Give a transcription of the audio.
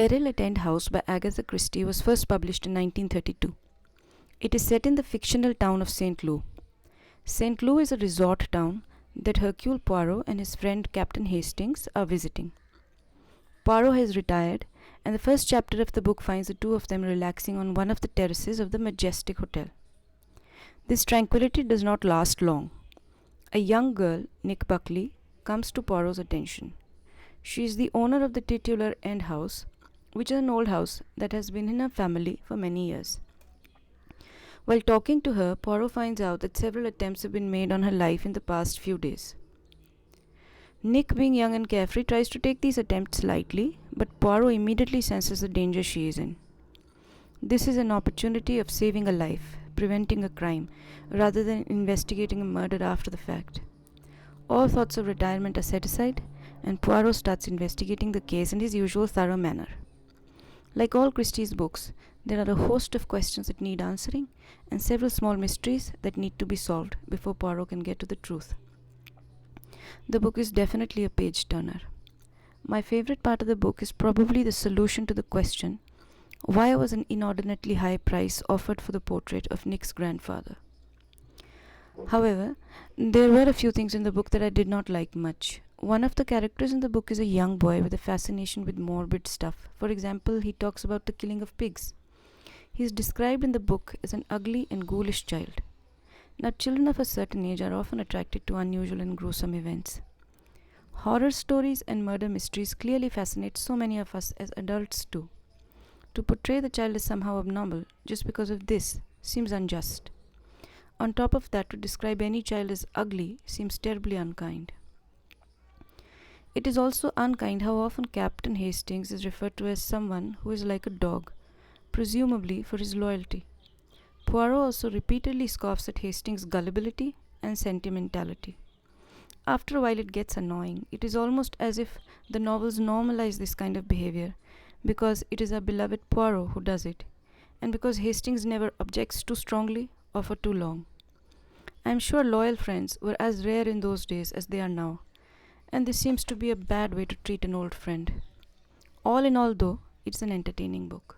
Peril at End House by Agatha Christie was first published in 1932. It is set in the fictional town of St. Louis. St. Louis is a resort town that Hercule Poirot and his friend Captain Hastings are visiting. Poirot has retired, and the first chapter of the book finds the two of them relaxing on one of the terraces of the majestic hotel. This tranquility does not last long. A young girl, Nick Buckley, comes to Poirot's attention. She is the owner of the titular End House, which is an old house that has been in her family for many years. While talking to her, Poirot finds out that several attempts have been made on her life in the past few days. Nick, being young and carefree, tries to take these attempts lightly, but Poirot immediately senses the danger she is in. This is an opportunity of saving a life, preventing a crime, rather than investigating a murder after the fact. All thoughts of retirement are set aside, and Poirot starts investigating the case in his usual thorough manner. Like all Christie's books, there are a host of questions that need answering and several small mysteries that need to be solved before Poirot can get to the truth. The book is definitely a page-turner. My favorite part of the book is probably the solution to the question, why was an inordinately high price offered for the portrait of Nick's grandfather? However, there were a few things in the book that I did not like much. One of the characters in the book is a young boy with a fascination with morbid stuff. For example, he talks about the killing of pigs. He is described in the book as an ugly and ghoulish child. Now, children of a certain age are often attracted to unusual and gruesome events. Horror stories and murder mysteries clearly fascinate so many of us as adults too. To portray the child as somehow abnormal just because of this seems unjust. On top of that, to describe any child as ugly seems terribly unkind. It is also unkind how often Captain Hastings is referred to as someone who is like a dog, presumably for his loyalty. Poirot also repeatedly scoffs at Hastings' gullibility and sentimentality. After a while it gets annoying. It is almost as if the novels normalize this kind of behavior because it is our beloved Poirot who does it, and because Hastings never objects too strongly or for too long. I am sure loyal friends were as rare in those days as they are now, and this seems to be a bad way to treat an old friend. All in all, though, it's an entertaining book.